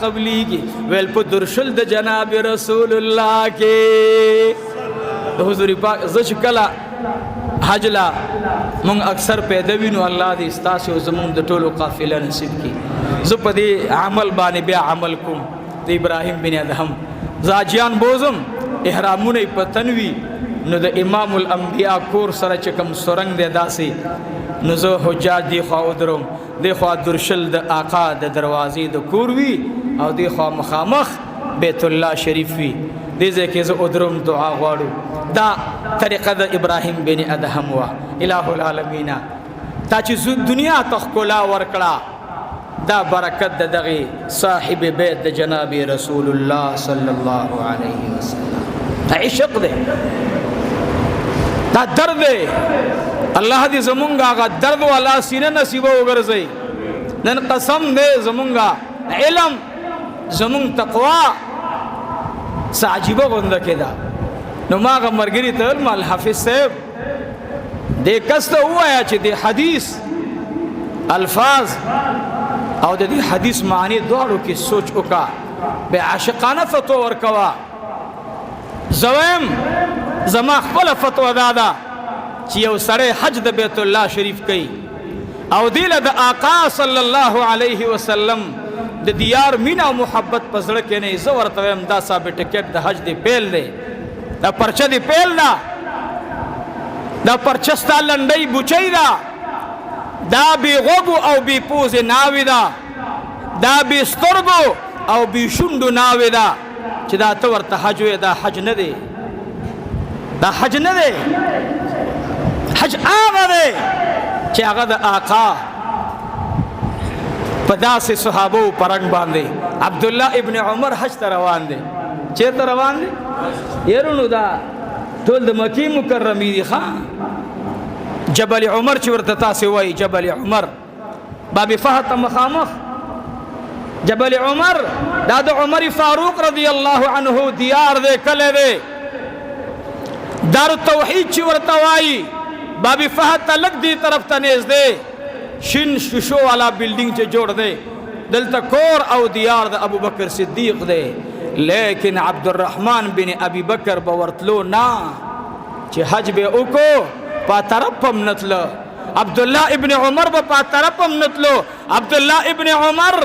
قبلی کی ویل پا درشل دا جناب رسول اللہ کے حضور پاک زش کلا حج لا من اکثر پیدوینو اللہ دی استاسی و زمون دا طول و قافلہ نصیب کی زپا دی عمل بانی بیا عمل کم دی ابراہیم بن ادہم زاجیان بوزم احرامون پتنوی نو دا امام الانبیاء کور سر چکم سرنگ دے داسی نو زو حجاج دی خواہ ادرم دی خواہ درشل دا آقا دا دروازی دا کور وی او دی خواہ مخامخ بیت اللہ شریف وی دی زیکی زو ادرم دعا غوارو دا طریقہ دا ابراہیم بن ادہم وا الہ العالمین تا چی دنیا تخکلا ورکڑا دا برکت دا دغی صاحب بیت دا جناب رسول اللہ صلی اللہ علیہ وسلم دا عشق دے دا درد دے اللہ دی زمونگا آگا درد والا سینہ نصیبہ اگرزئی نن قسم دے زمونگا علم زمونگ تقوی سعجیبہ گندہ کے دا نماغا مرگری تلم الحافظ صاحب دے کستا ہوا یا چی دے حدیث الفاظ او دے حدیث معنی دوارو کی سوچ اکا بے عاشقانہ فتو ورکوا زویم زما خپل فتوہ دادا چی یو سڑے حج دا بیت اللہ شریف کئی او دیل دا آقا صلی اللہ علیہ وسلم دا دیار مینا و محبت پزڑکے نہیں زورتویم دا سا بے ٹکٹ دا حج دی پیل دے دا پرچہ دی پیل دا پرچستا لنڈی بچائی دا بی غبو او بی پوز ناوی دا بی سترگو او بی شندو ناوی دا چی دا تورتا حجوے دا حج ندے دا حج ندے حج آغا دے چی آغا دا آقا پدا سے صحابو پرنگ باندے عبداللہ ابن عمر حج تا روان دے چیر تا روان دے یرونو دا تول دا مکی مکرمی دی خان جبل عمر چورتتا سے وائی جبل عمر باب فہد مخامخ جبل عمر داد عمر فاروق رضی اللہ عنہ دیار دے کلے دے دار توحید چورتوائی باب فہد تا لگ دی طرف تنیز دے شن ششو والا بلڈنگ چے جوڑ دے دلتا کور او دیار دا ابو بکر صدیق دے لیکن عبد الرحمن بن ابی بکر باورتلو نا چے حج بے اوکو پا طرفم نتلو عبداللہ ابن عمر پا طرفم نتلو عبداللہ ابن عمر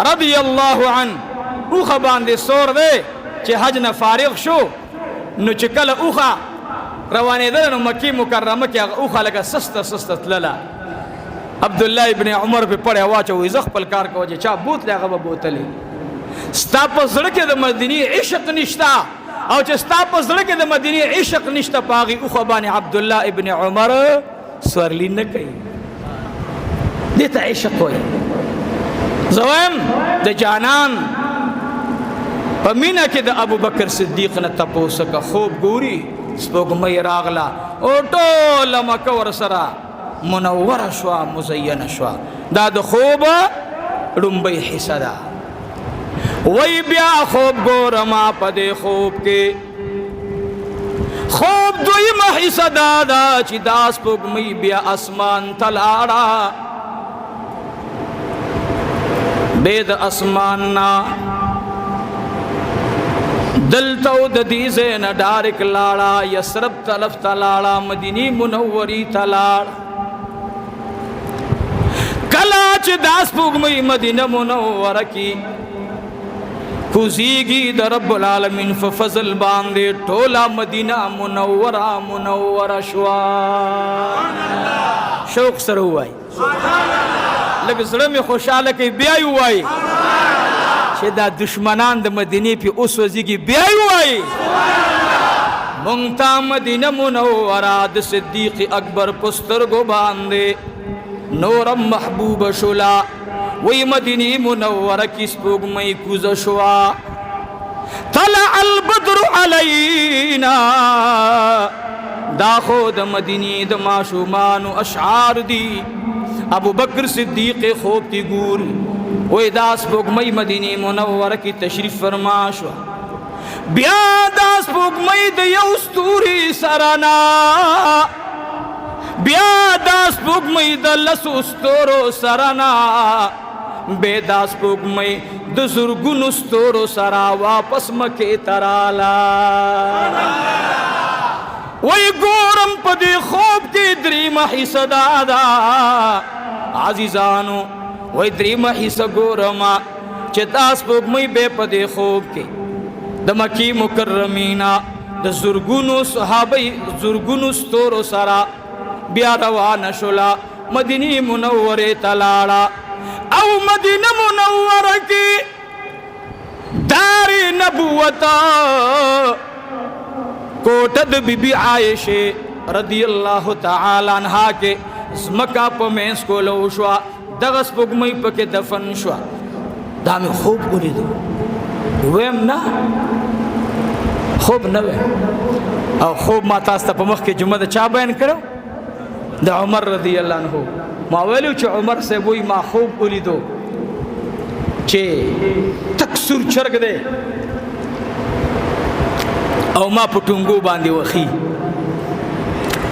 رضی اللہ عنہ اوخا باندے سور دے چے حج نا فارغ شو نو چکل اوخا روانے دے نو مکی مکرمہ کیا اوخا لگا سستا تللا عبداللہ ابن عمر پہ پڑے واچا ہوئی زخ پلکار کا وجہ چاہ بوت لیا غبا بوتلی ستا پا زڑکے دا مدینی عشق نشتا او چه ستا پا زڑکے دا مدینی عشق نشتا پاگی اوخا بانی عبداللہ ابن عمر سورلی نکی دیتا عشق ہوئی زویم دا جانان پا مینا که دا ابو بکر صدیق نتا پوسکا خوب گوری سپوک می راغلا او طول مکور سرا منور شوا مزین شوا دا دا خوب رنبی حصہ دا وی بیا خوب گورما پدے خوب کے خوب دوی محصہ دادا چی داس پوک می بیا اسمان تلارا بید اسماننا دلتو ددیزین ڈارک لارا یسرب طلف تلارا مدینی منوری تلار کلاچ داس پوک می مدینہ منورکی کوزیگی در رب العالمین ففضل باندے ٹولا مدینہ منورہ شوا شوق سر ہوائی لگ زڑا میں خوشحال کی بیائی ہوائی شدہ دشمنان دا مدینی پی اس وزیگی بیائی ہوائی منگتا مدینہ منورہ دا صدیق اکبر پستر گو باندے نورم محبوب شلا وی مدینی منورہ کی سپوگ مئی کوز شوا طلع البدر علینا دا خود مدینی دا معشومان و اشعار دی ابو بکر صدیق خوب تی گور وی دا سپوگ مئی مدینی منورہ کی تشریف فرما شوا بیا دا سپوگ مئی دا یوستوری سرانا بیا داس پوک مئی دا لسو ستورو سرانا بے داس پوک مئی د زرګونو ستورو سرا واپس مکه ترالا وای ګورم په دې خوب کې دریمه حصہ دادا عزیزانو وای دریمه حصہ ګورم چې تاسو په مې به په دې خوب کې د مکی مکرمینا د زرګونو صحابه زرګونو ستورو سرا بیا روان شولا مدینه منوره تلاړه او مدینه منوره کې دار نبوت کوټه د بیبي عائشه رضی الله تعالی عنها کې زمکا په مینس کولو شو دغه سپوږمۍ پکې دفن شو دا مې خوب ولیدو ویم نه خوب نه او خوب ما تاسو ته په مخ کې جمعه د چا بیان کړو د عمر رضی الله عنه ما ویلو چې عمر صاحب وی ما خوب ولیدو چې تک سور چرګ دی او ما پټونګو باندې وخی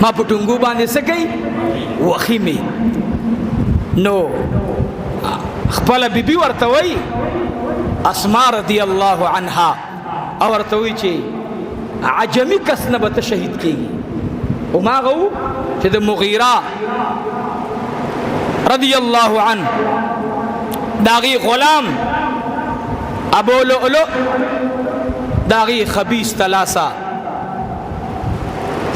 ما پټونګو باندې سکی وخی می نو خپل بیبي ورته وی اسماء رضی الله عنها او ورته وی چې عجمی کس نه به شهید کیږي او ما غو چې د مغیره رضی الله عنه داغي غلام ابو لؤلؤ داغی خبیث تلاسا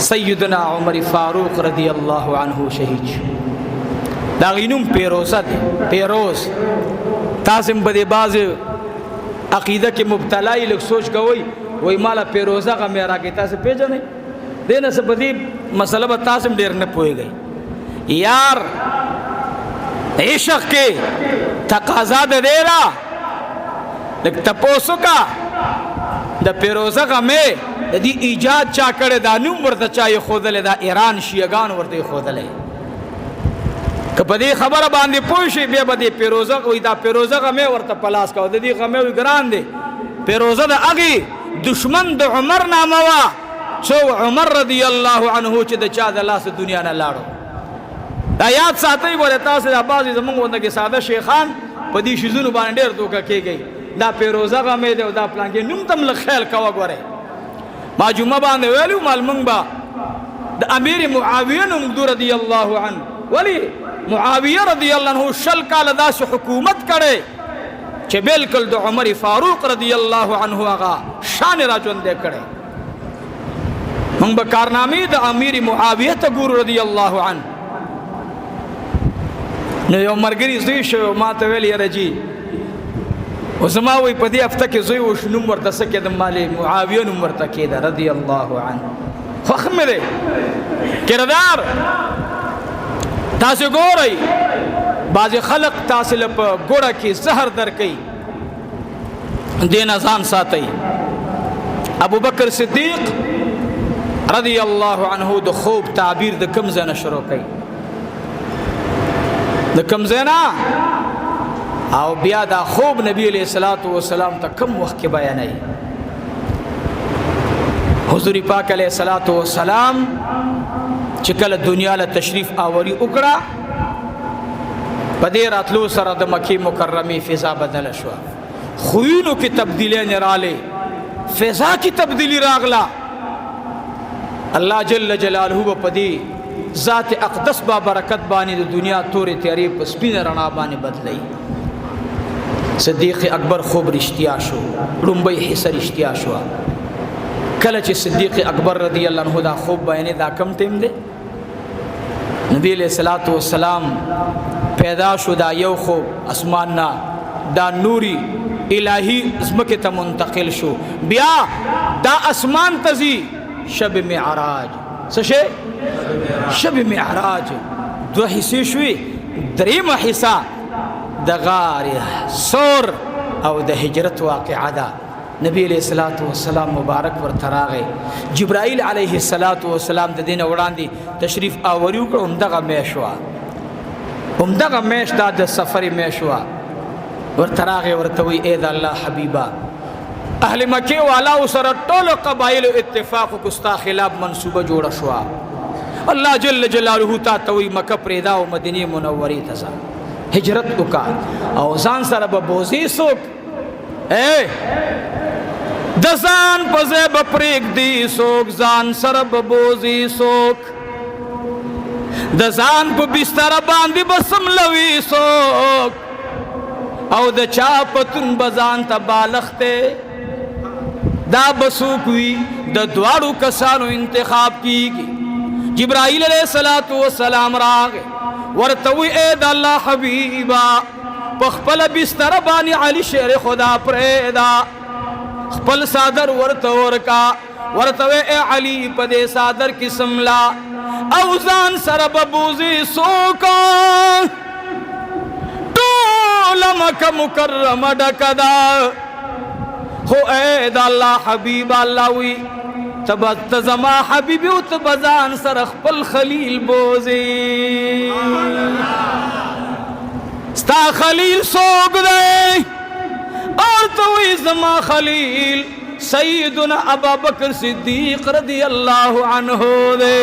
سیدنا عمر فاروق رضی اللہ عنہ شہید داغی نوم پیروزہ دے پیروز تاسم بدے باز عقیدہ کے مبتلائی لوگ سوچ گوئی وہی مالا پیروزہ کا میرا کہ تاسم پیجا نہیں دینا سے بدی مسئلہ با تاسم دیر نہ پوئے گئی یار عشق کے تقاضا دے دیرا لیکن تپوسو کا د پیروزه غمه د دې ایجاد چا کړه دا نوم ورته چا یې خودلې دا ایران شیعاګان ورته خودلې کپه دې خبره باندې پوه شي بیا به دې پیروزه وې دا پیروزه غمه ورته پلاس کا د دې غمه وی ګران دي پیروزه د اغي دشمن د عمر نامه وا شو عمر رضی الله عنه چې د چا د لاس دنیا نه لاړو دا یاد ساتي ولې تاسو د بازي زمونږ ونده ساده شیخان په دې شیزونو باندې ډېر دوکه کېږي دا پیروزه غمه دی او دا پلان کې نوم تم له خیال کوا غوره ما جمعه باندې ویلو مال مونږ با د امیر معاویه نوم رضی الله عنه ولی معاویه رضی الله عنه شل کال داس حکومت کړي چې بالکل د عمر فاروق رضی الله عنه هغه شان را ژوند کړي مونږ به کارنامې د امیر معاویه ته ګورو رضی الله عنه نو یو مرګري زوی شو ما ته ویل یاره جی او زما وی په دې هفته کې زوی وش نوم ورته سکه د مال معاویه نوم ورته کېده رضی الله عنه خو خمره کردار تاسو ګورئ بعض خلق تاسو له ګوړه کې زهر درکې دین ځان ساتي ابو بکر صدیق رضی الله عنه د خوب تعبیر د کم ځای نه شروع کړي د کم ځای نه او بیا دا خوب نبی علیہ الصلوۃ والسلام ته کم وخت کې بیانای حضور پاک علیہ الصلوۃ والسلام چې کله دنیا له تشریف آوری وکړه په دې راتلو سره د مکی مکرمه فضا بدل شو خوینو کې تبدیلی نه رااله فضا کې تبدیلی راغلا الله جل جلاله په دې ذات اقدس با برکت باندې د دنیا تورې تیاری په سپینه رڼا باندې بدلای صدیق اکبر خوب رښتیا شو لومبۍ حصہ رښتیا شو کله چې صدیق اکبر رضی الله عنه دا خوب بیانې دا کم ټیم دی نبی علیہ الصلوۃ والسلام پیدا شو دا یو خوب اسمان نا دا نوري الہی زمکه ته منتقل شو بیا دا اسمان تزي شب معراج څه شب معراج دو حصے شوي دریم حصہ د غار سور او د هجرت واقعه ده نبی علیہ الصلوۃ والسلام مبارک ور تراغه جبرائیل علیہ الصلوۃ والسلام د دین وړاندې تشریف آوریو کړه همدغه میش دا د سفر میشوا ور تراغه ورته وی اے د الله حبیبا اهل مکه والا سره ټول قبایل اتفاق کو استا خلاف منصوبه جوړه شو الله جل جلاله تا توي مکه پرېدا او مدینه منورې ته هجرت وکا او ځان سره به بوزي سوک ए दसान पजे बपरेक दी सोक जान सरब बोजी सोक दसान प बिस्तर बांधी बसम लवी सोक औ द चापतुन बजान ता बालखते दा बसूकवी द द्वारू कसानु इंतखाब की जिब्राइल अलैहिस्सलातु वस्सलाम राग वरतवी ए द अल्लाह हबीबा पखपल बिस्तर बानी अली शेर खुदा प्रेदा खपल सादर वर्तवर का वर्तवे ए अली पदे सादर किस्मला औजान सरब बूजी सोका टोलमक मुकर्रम डकदा हो ए द अल्लाह हबीब अल्लाहवी तबत जमा हबीबी उत बजान सर खपल खलील बोजी स्ता खलील सोग दे और तो जमा खलील सईदुना अबू बकर सिद्दीक रदी अल्लाह अन्हु दे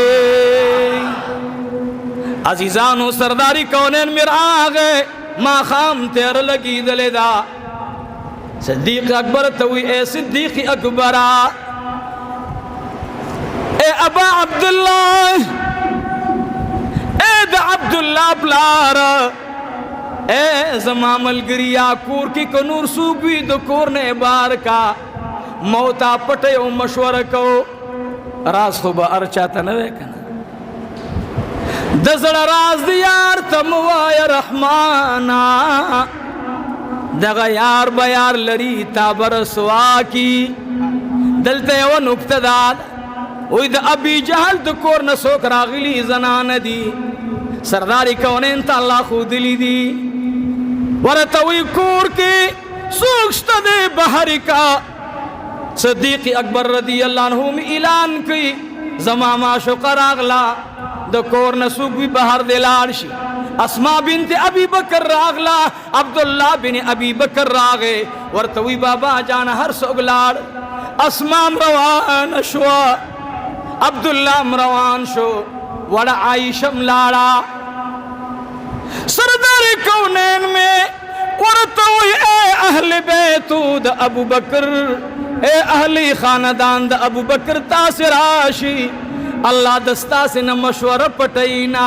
अजीजानो सरदारी कौनैन मेरा गए माँ खाम तेर लगी दलेदा सिद्दीक अकबर तो ए सिद्दीक अकबरा ए अबा अब्दुल्लाह ए द अब्दुल्लाह प्लार ए जमामल गिरिया कूर की कनूर सूबी दो कोर ने बार का मौता पटे मशवर को राज खुबा अर्चा तनवे कना दजड़ राज दियार तमवाय रहमाना दगा यार बयार लरी ताबर सुआ की दलते व नुक्तदाद उद अबी जहल तो कोर न सोक रागिली जनान दी सरदारी कौनैन ता अल्लाह खुदली दी वरतवी कूर के सूक्ष्त दे बहरी का सिद्दीक अकबर रदी अल्लाह अन्हु में ऐलान की जमामा शुकर आगला द कोर न सूक भी बाहर दिलारशी अस्मा बिनते अबी बकर रागला अब्दुल्लाह बिन अबी बकर रागे वरतवी बाबा जान हर सोगलाड़ अस्मा रवान शो अब्दुल्लाह रवान शो वड़ा आयशम लाड़ा सरदारी कौनैन में वरतवी ए अहले बैतूद अबू बकर ए अहली खानदान द अबू बकर तासिराशी अल्लाह दस्ता से न मशवरा पटैना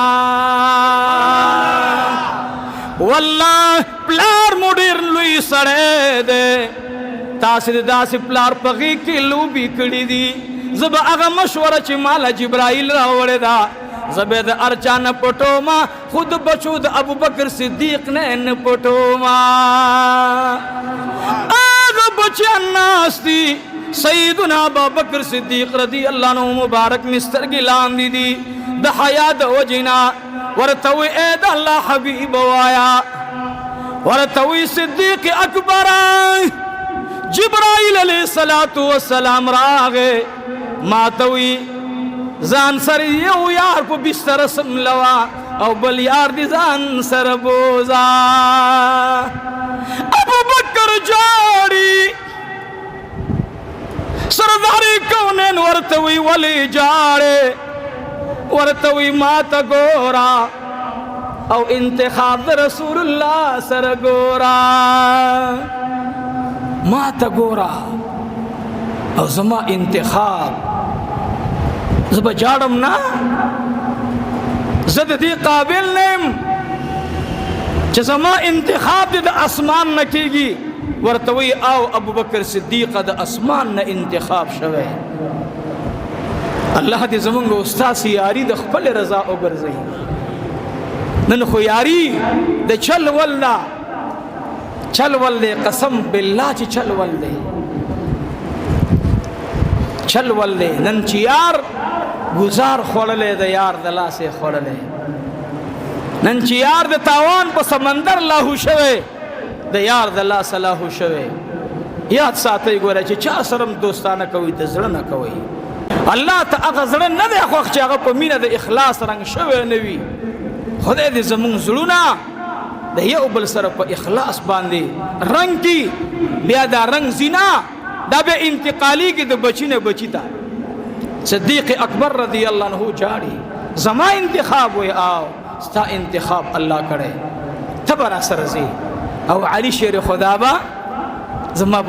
वल्लाह प्लार मुडीर लुई सड़े दे तासिर दासी प्लार पगी की लूबी कड़ी दी जब अगा मशवरा ची माला जिब्राइल रावड़े दा जबेद अर्चा न पटोमा खुद बचूद अबू बकर सिद्दीक ने न पटोमा आग बचा नास्ती सईदुना अबू बकर सिद्दीक रदी अल्लाह अन्हु मुबारक मिस्तर गिलान दी दी द हयात वजिना वरतवी ए द अल्लाह हबीब वाया वरतवी सिद्दीक अकबर जिब्राइल अलैहिस्सलातु वस्सलाम रागे मातवी जान सर यो यार को बिस्तर समलवा और बल यार दी जान सर बोजा अबू बकर जारी सरदारी कौनैन वरतवी वली जाड़े वरतवी माता गोरा और इंतखाब रसूलुल्लाह सर गोरा माता गोरा और जमा इंतखाब जब जाड़म ना जद दी काबिल नेम जमा इंतखाब द आसमान न कीगी वरतवी आओ अबू बकर सिद्दीक द आसमान न इंतखाब शवे अल्लाह दी जमंग उस्ताद सी यारी द खपल रजा ओगर जही नन खो यारी द चल वल दे कसम बिल्लाह ची चल वल दे नन ची यार गुजार खोड़ले द यार दला से खोड़ले नन ची यार द तावान प समंदर लाहू शवे द यार दला सलाहू शवे याद साथे गोरे ची चा शरम दोस्ताना कोई द जड़ न कोई अल्लाह ता अग जड़ न दे खोख चा प मीना द इखलास रंग शवे नवी खुदे द जमुन जुड़ना द ये उबल सर प इखलास बांधे रंग की बियादा रंग जिना दाबे इंतकाली की द बची ने बचीता सिद्दीक अकबर रदी अल्लाह अन्हु जाड़ी जमा इंतखाब हुए आओ स्ता इंतखाब अल्लाह करे तबरा सरजी और अली शेर खुदाबा जमा